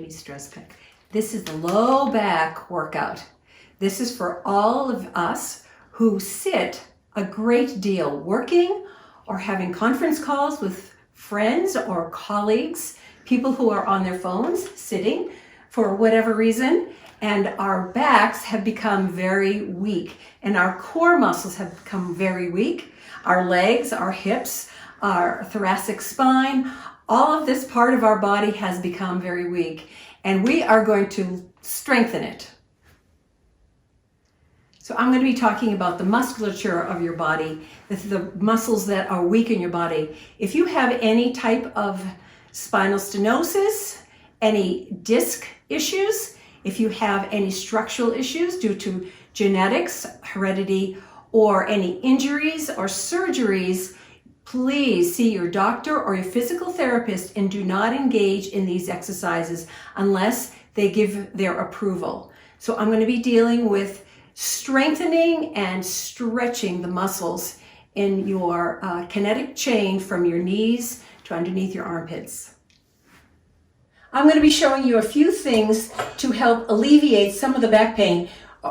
Strzepek. This is the low back workout. This is for all of us who sit a great deal working or having conference calls with friends or colleagues, people who are on their phones sitting for whatever reason, and our backs have become very weak and our core muscles have become very weak. Our legs, our hips, our thoracic spine, all of this part of our body has become very weak, and we are going to strengthen it. So I'm going to be talking about the musculature of your body, the muscles that are weak in your body. If you have any type of spinal stenosis, any disc issues, if you have any structural issues due to genetics, heredity, or any injuries or surgeries, please see your doctor or your physical therapist and do not engage in these exercises unless they give their approval. So I'm going to be dealing with strengthening and stretching the muscles in your kinetic chain from your knees to underneath your armpits. I'm going to be showing you a few things to help alleviate some of the back pain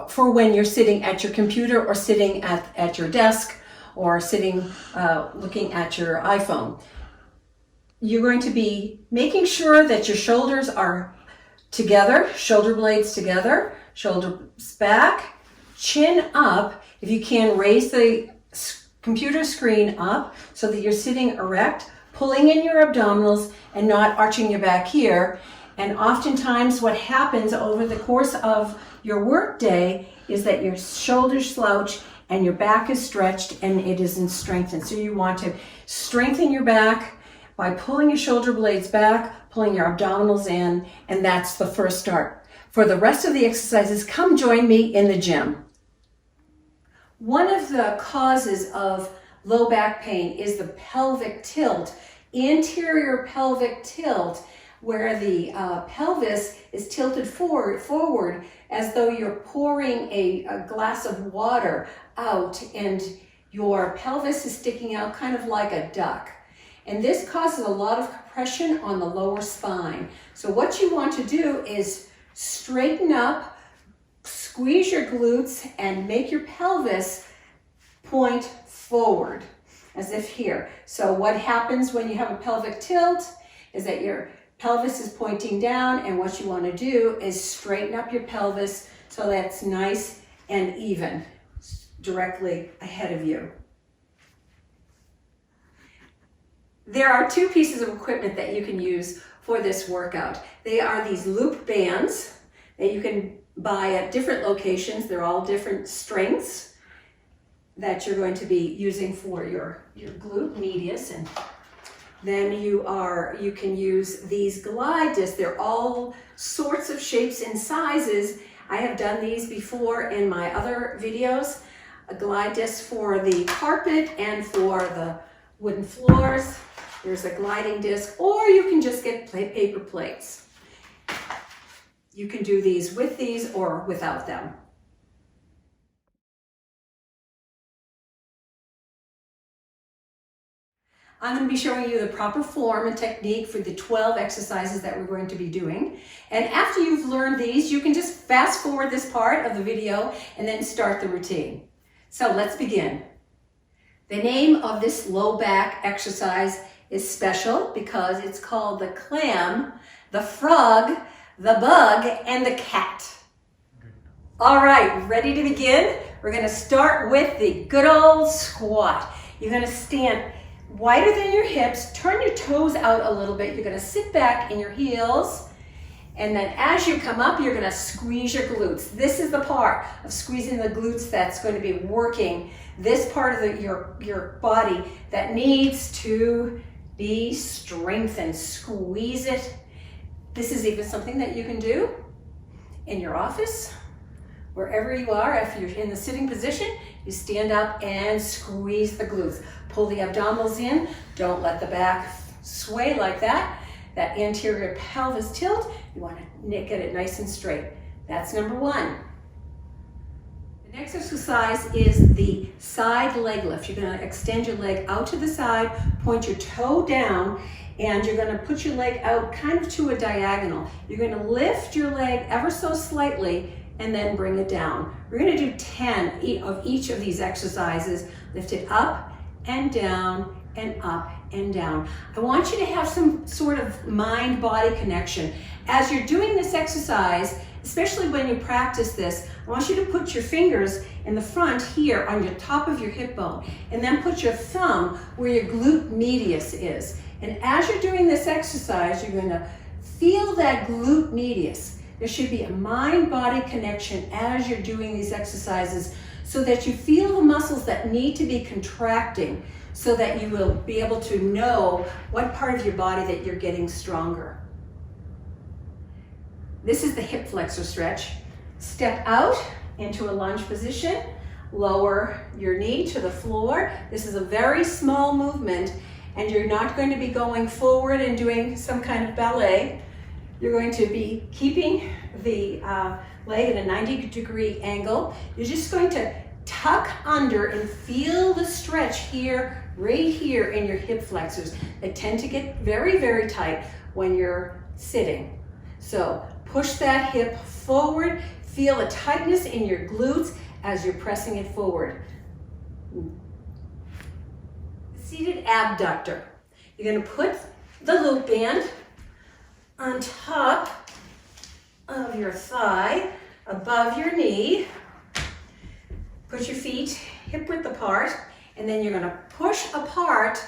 for when you're sitting at your computer or sitting at your desk or sitting looking at your iPhone. You're going to be making sure that your shoulders are together, shoulder blades together, shoulders back, chin up. If you can, raise the computer screen up so that you're sitting erect, pulling in your abdominals and not arching your back here. And oftentimes what happens over the course of your work day is that your shoulders slouch and your back is stretched and it isn't strengthened. So you want to strengthen your back by pulling your shoulder blades back, pulling your abdominals in, and that's the first start. For the rest of the exercises, come join me in the gym. One of the causes of low back pain is the pelvic tilt, anterior pelvic tilt, where the pelvis is tilted forward as though you're pouring a glass of water out and your pelvis is sticking out kind of like a duck. And this causes a lot of compression on the lower spine. So what you want to do is straighten up, squeeze your glutes, and make your pelvis point forward, as if here. So what happens when you have a pelvic tilt is that your pelvis is pointing down, and what you want to do is straighten up your pelvis so that's nice and even directly ahead of you. There are two pieces of equipment that you can use for this workout. They are these loop bands that you can buy at different locations. They're all different strengths that you're going to be using for your glute medius, and then you can use these glide discs. They're all sorts of shapes and sizes. I have done these before in my other videos. A glide disc for the carpet and for the wooden floors. There's a gliding disc, or you can just get paper plates. You can do these with these or without them. I'm going to be showing you the proper form and technique for the 12 exercises that we're going to be doing. And after you've learned these, you can just fast forward this part of the video and then start the routine. So let's begin. The name of this low back exercise is special because it's called the clam, the frog, the bug, and the cat. All right, ready to begin? We're going to start with the good old squat. You're going to stand wider than your hips, turn your toes out a little bit. You're going to sit back in your heels, and then as you come up, you're going to squeeze your glutes. This is the part of squeezing the glutes that's going to be working this part of your body that needs to be strengthened. Squeeze it. This is even something that you can do in your office, wherever you are. If you're in the sitting position, you stand up and squeeze the glutes. Pull the abdominals in. Don't let the back sway like that. That anterior pelvis tilt, you want to get it nice and straight. That's number one. The The next exercise is the side leg lift. You're going to extend your leg out to the side, point your toe down, and you're going to put your leg out kind of to a diagonal. You're going to lift your leg ever so slightly and then bring it down. We're going to do 10 of each of these exercises. Lift it up and down and up and down. I want you to have some sort of mind-body connection. As you're doing this exercise, especially when you practice this, I want you to put your fingers in the front here on your top of your hip bone, and then put your thumb where your glute medius is. And as you're doing this exercise, you're going to feel that glute medius. There should be a mind-body connection as you're doing these exercises so that you feel the muscles that need to be contracting so that you will be able to know what part of your body that you're getting stronger. This is the hip flexor stretch. Step out into a lunge position, lower your knee to the floor. This is a very small movement, and you're not going to be going forward and doing some kind of ballet. You're going to be keeping the leg at a 90-degree angle. You're just going to tuck under and feel the stretch here, right here in your hip flexors. They tend to get very, very tight when you're sitting. So push that hip forward. Feel the tightness in your glutes as you're pressing it forward. Seated abductor. You're going to put the loop band on top of your thigh, above your knee. Put your feet hip width apart, and then you're going to push apart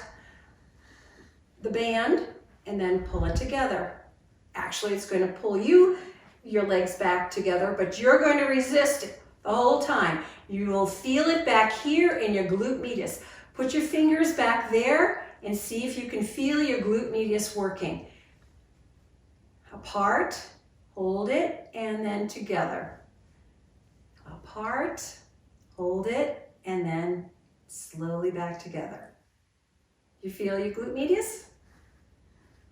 the band and then pull it together. Actually, it's going to pull your legs back together, but you're going to resist it the whole time. You will feel it back here in your glute medius. Put your fingers back there and see if you can feel your glute medius working. Apart, hold it, and then together. Apart, hold it, and then slowly back together. You feel your glute medius?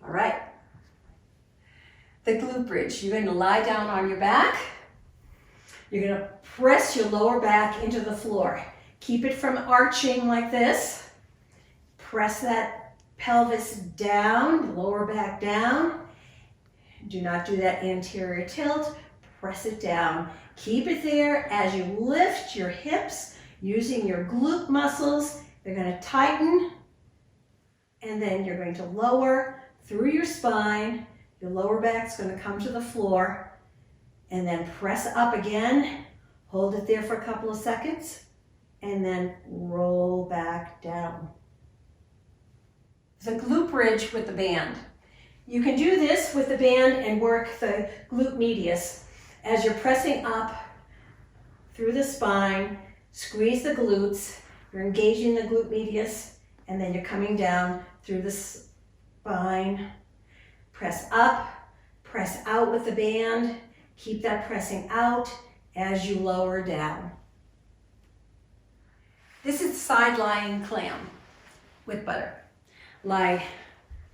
All right. The glute bridge. You're going to lie down on your back. You're going to press your lower back into the floor. Keep it from arching like this. Press that pelvis down, lower back down. Do not do that anterior tilt. Press it down. Keep it there as you lift your hips using your glute muscles. They're going to tighten, and then you're going to lower through your spine. Your lower back's going to come to the floor, and then press up again. Hold it there for a couple of seconds, and then roll back down. The glute bridge with the band. You can do this with the band and work the glute medius as you're pressing up through the spine. Squeeze the glutes. You're engaging the glute medius, and then you're coming down through the spine. Press up, press out with the band. Keep that pressing out as you lower down. This is sideline clam with butter. Lie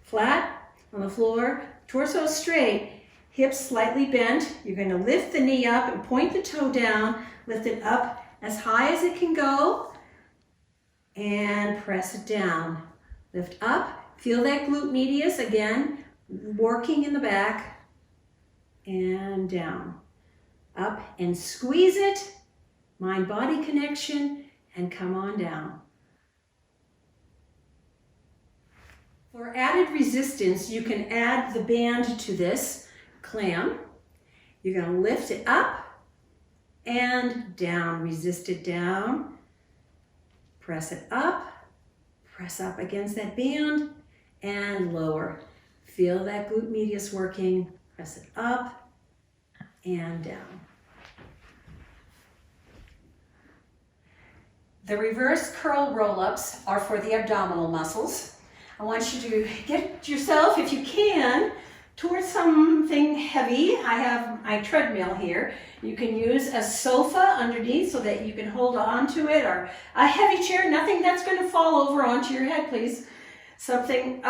flat on the floor, torso straight, hips slightly bent. You're going to lift the knee up and point the toe down. Lift it up as high as it can go and press it down. Lift up, feel that glute medius again, working in the back and down. Up and squeeze it, mind-body connection, and come on down. For added resistance, you can add the band to this clam. You're going to lift it up and down, resist it down, press it up, press up against that band, and lower. Feel that glute medius working, press it up and down. The reverse curl roll-ups are for the abdominal muscles. I want you to get yourself, if you can, towards something heavy. I have my treadmill here. You can use a sofa underneath so that you can hold on to it, or a heavy chair, nothing that's going to fall over onto your head, please. Something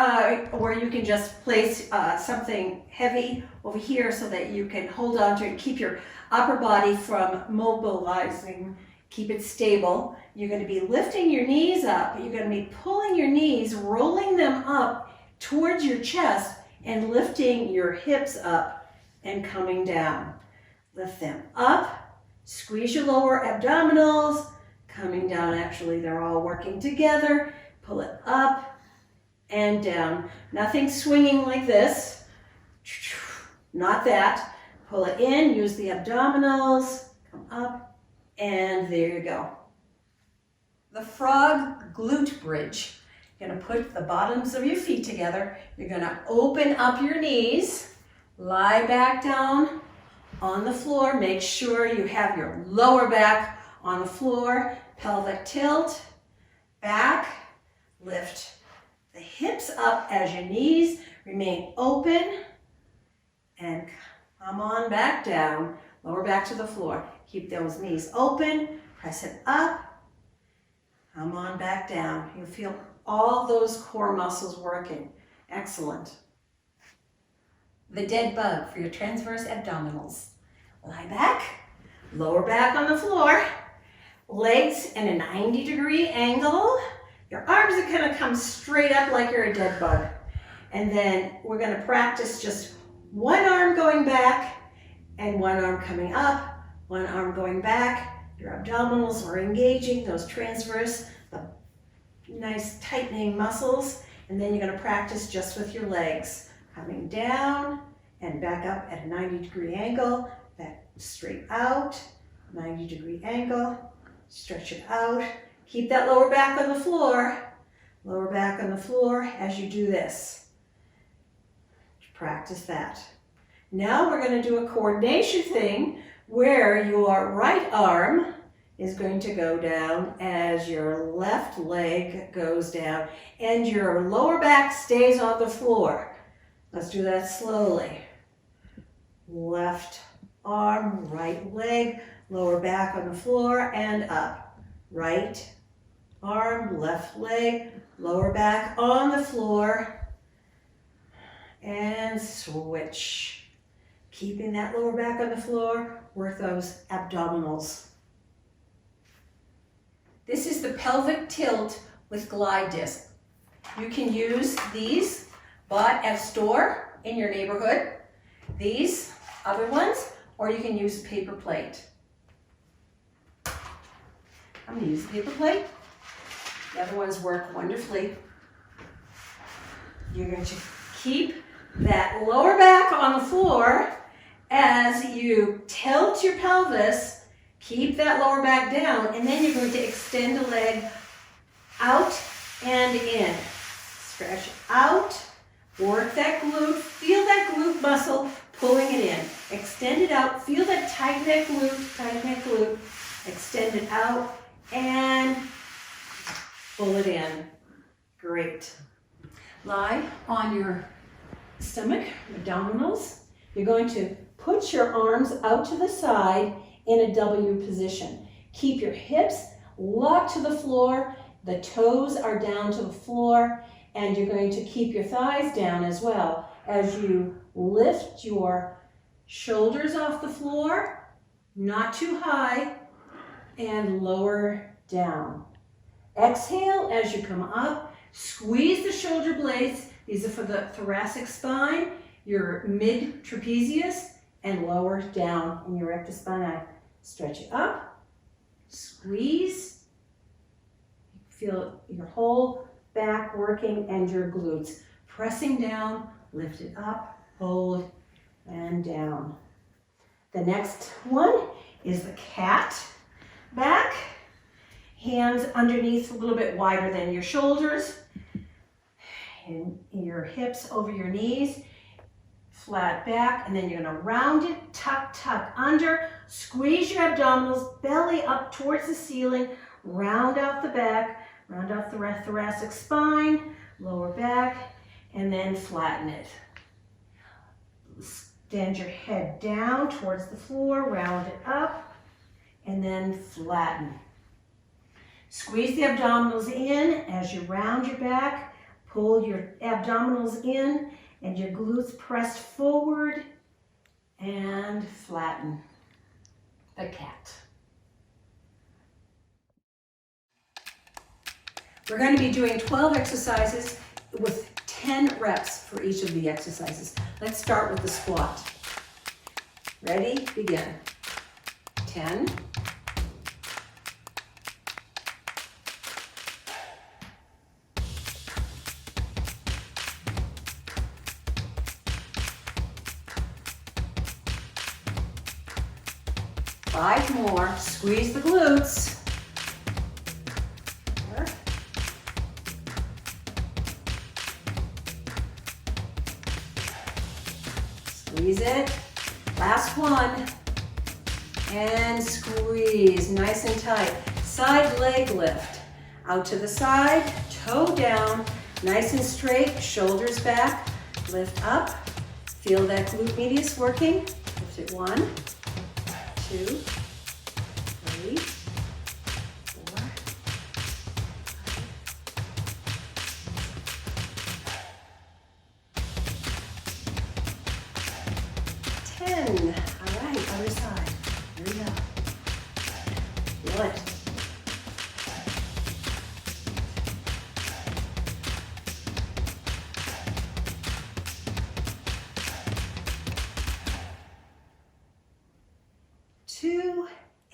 where you can just place something heavy over here so that you can hold on to it and keep your upper body from mobilizing Keep it stable. You're going to be lifting your knees up. You're going to be pulling your knees, rolling them up towards your chest and lifting your hips up and coming down. Lift them up. Squeeze your lower abdominals. Coming down, actually, they're all working together. Pull it up and down. Nothing swinging like this. Not that. Pull it in, use the abdominals. Come up. And there you go. The frog glute bridge. You're going to put the bottoms of your feet together. You're going to open up your knees, lie back down on the floor. Make sure you have your lower back on the floor. Pelvic tilt, back, lift the hips up as your knees remain open, and come on back down. Lower back to the floor. Keep those knees open, press it up, come on back down. You'll feel all those core muscles working. Excellent. The dead bug for your transverse abdominals. Lie back, lower back on the floor, legs in a 90-degree angle. Your arms are going to come straight up like you're a dead bug. And then we're going to practice just one arm going back and one arm coming up. One arm going back, your abdominals are engaging, those transverse, the nice tightening muscles, and then you're going to practice just with your legs. Coming down and back up at a 90-degree angle, back straight out, 90-degree angle, stretch it out. Keep that lower back on the floor as you do this. Practice that. Now we're going to do a coordination thing where your right arm is going to go down as your left leg goes down and your lower back stays on the floor. Let's do that slowly. Left arm, right leg, lower back on the floor and up. Right arm, left leg, lower back on the floor and switch. Keeping that lower back on the floor, work those abdominals. This is the pelvic tilt with glide disc. You can use these bought at a store in your neighborhood, these other ones, or you can use paper plate. I'm going to use the paper plate. The other ones work wonderfully. You're going to keep that lower back on the floor as you tilt your pelvis. Keep that lower back down, and then you're going to extend the leg out and in. Stretch out, work that glute, feel that glute muscle pulling it in. Extend it out, feel that tighten that glute, extend it out, and pull it in. Great. Lie on your stomach, abdominals. You're going to put your arms out to the side in a W position. Keep your hips locked to the floor. The toes are down to the floor, and you're going to keep your thighs down as well as you lift your shoulders off the floor, not too high, and lower down. Exhale as you come up. Squeeze the shoulder blades. These are for the thoracic spine, your mid-trapezius, and lower down in your rectus spinae. Stretch it up, squeeze. Feel your whole back working and your glutes. Pressing down, lift it up, hold, and down. The next one is the cat back. Hands underneath, a little bit wider than your shoulders. And your hips over your knees. Flat back, and then you're going to round it, tuck under, squeeze your abdominals, belly up towards the ceiling, round out the back, round out the thoracic spine, lower back, and then flatten it. Extend your head down towards the floor, round it up, and then flatten. Squeeze the abdominals in as you round your back, pull your abdominals in, and your glutes pressed forward, and flatten the cat. We're going to be doing 12 exercises with 10 reps for each of the exercises. Let's start with the squat. Ready? Begin. 10. 5 more. Squeeze the glutes. 4. Squeeze it. Last one. And squeeze. Nice and tight. Side leg lift. Out to the side. Toe down. Nice and straight. Shoulders back. Lift up. Feel that glute medius working. Lift it. 1, 2, 3, 4, 10. All right, other side. Here we go. Feel it.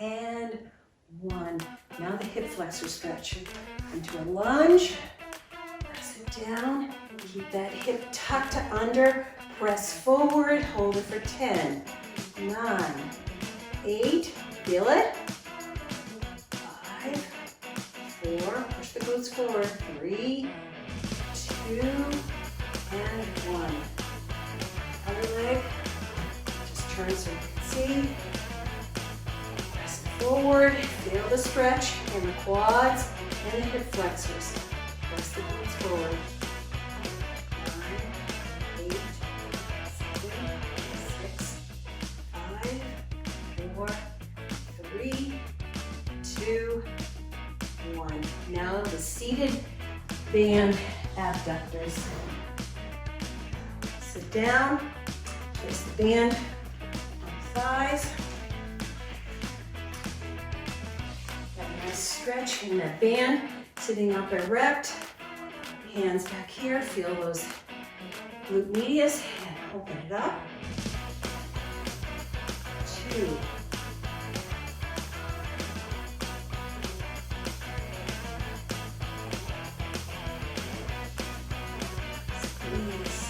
And 1. Now the hip flexor stretch. Into a lunge. Press it down. Keep that hip tucked under. Press forward. Hold it for 10, 9, 8. Feel it. 5, 4. Push the glutes forward. 3, 2, and 1. Other leg. Just turn so you can see. Forward, feel the stretch in the quads and the hip flexors. Press the glutes forward. 9, 8, 7, 6, 5, 4, 3, 2, 1. Now the seated band abductors. Sit down, place the band on the thighs. Stretch in that band, sitting up erect, hands back here, feel those glute medius, and open it up. 2. Squeeze.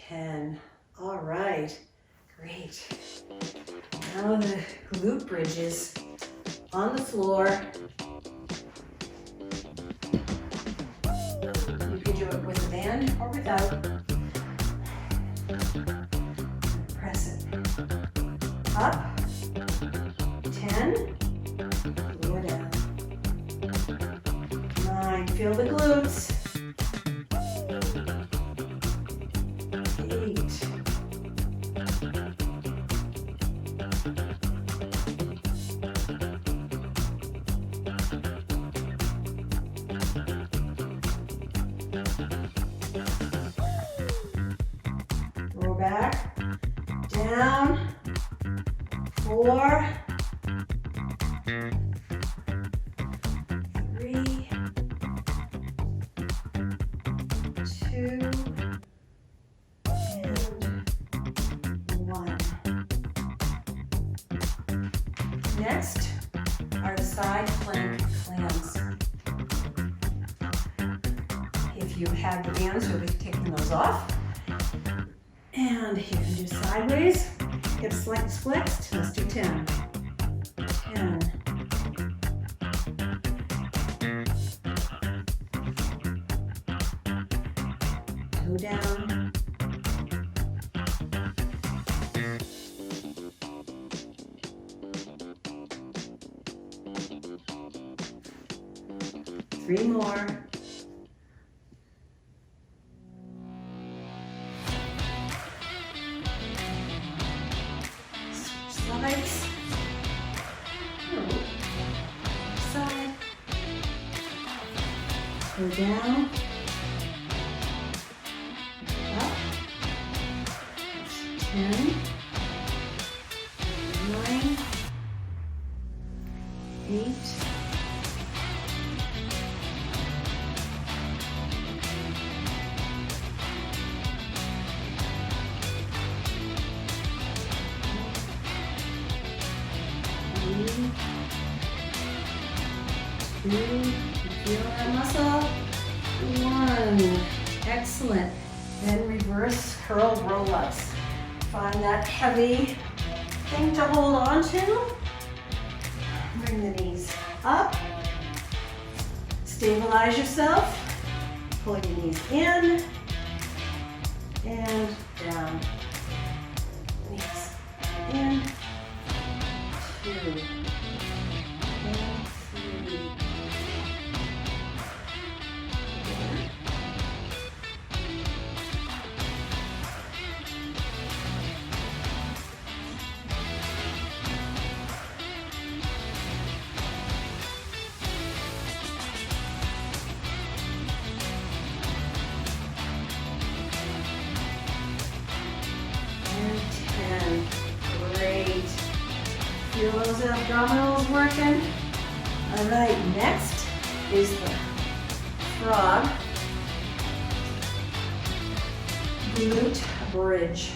10. All right, great. Now the glute bridges on the floor. You can do it with a band or without. Press it. Up. 10. Lower down. 9. Feel the glutes. 4, 3, 2, and 1. Next are the side plank clams. If you have the bands, you'll be taking those off. And you can do sideways, hips flexed. Let's do 10. 10. Go down. 3 more. Slides. Side. Go down. Up. You feel that muscle? 1. Excellent. Then reverse curl roll-ups. Find that heavy thing to hold on to. Bring the knees up. Stabilize yourself. Pull your knees in and down. Knees in, 2, and 3. Feel those abdominals working? All right, next is the frog glute bridge.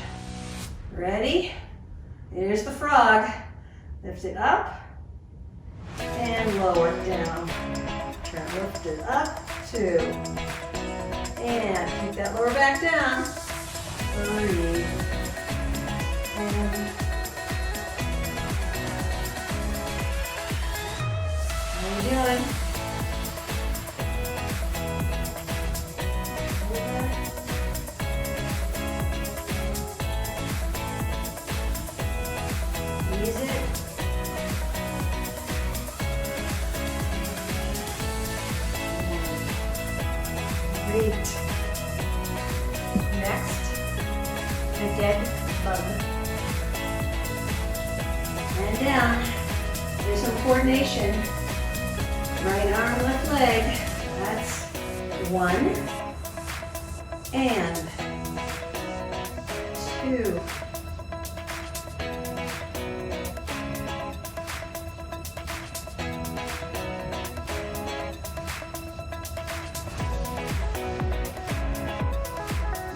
Ready? Here's the frog. Lift it up and lower it down. Lift it up, 2. And keep that lower back down. 3. And how you doing? Ease it. Great. Next, the dead bug. And down. There's some coordination. Right arm, left leg. That's 1 and 2.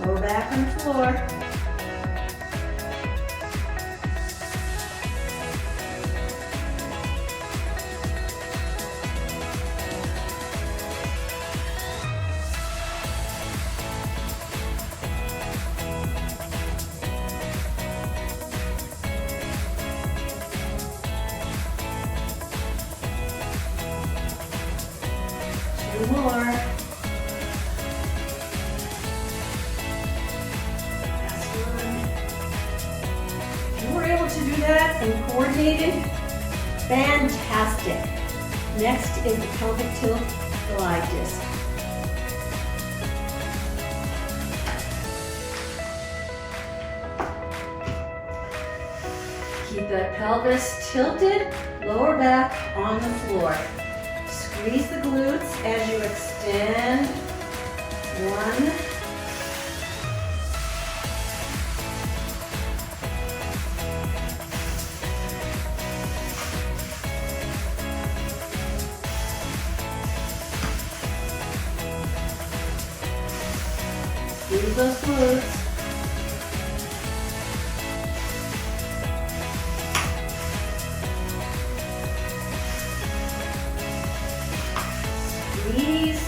Lower back on the floor. More. Last one. If you were able to do that and coordinated, fantastic. Next is the pelvic tilt glide disc. Keep that pelvis tilted, lower back on the floor. Squeeze the glutes as you extend. 1. Squeeze those glutes. Squeeze.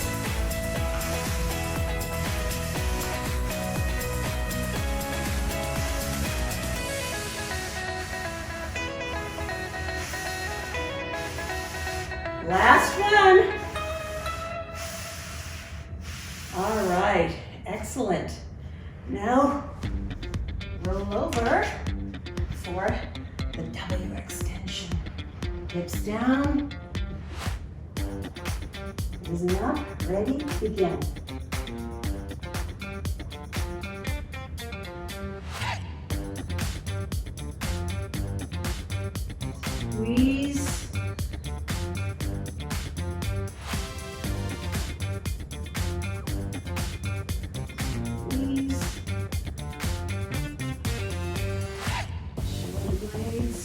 Last one. All right, excellent. Now roll over for the W extension. Hips down. Listen up, ready, begin. Squeeze. Squeeze. Blades.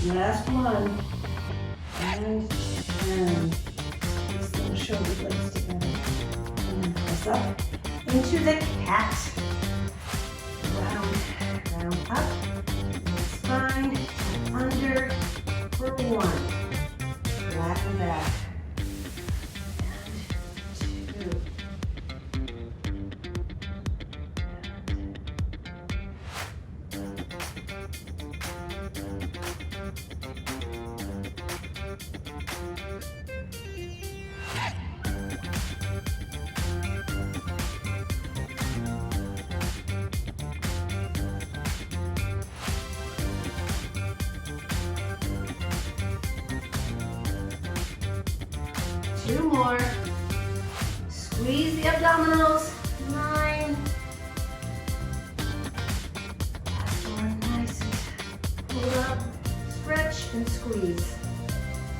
Last one. And squeeze those shoulder blades together. And Arms up into the cat. Round, round up. Spine under for 1. Flatten back. And 2. 2 more. Squeeze the abdominals. 9. Last one. Nice. Pull up, stretch, and squeeze.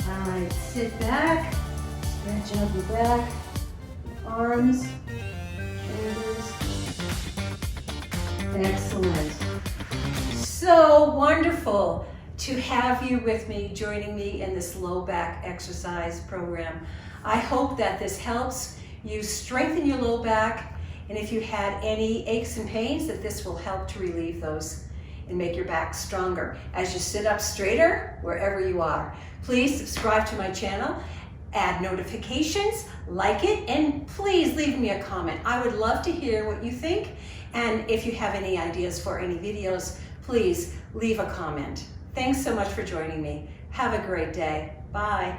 All right, sit back. Stretch out your back. Arms, shoulders. Excellent. So wonderful to have you with me, joining me in this low back exercise program. I hope that this helps you strengthen your low back, and if you had any aches and pains, that this will help to relieve those and make your back stronger as you sit up straighter wherever you are. Please subscribe to my channel, add notifications, like it, and please leave me a comment. I would love to hear what you think, and if you have any ideas for any videos, please leave a comment. Thanks so much for joining me. Have a great day. Bye.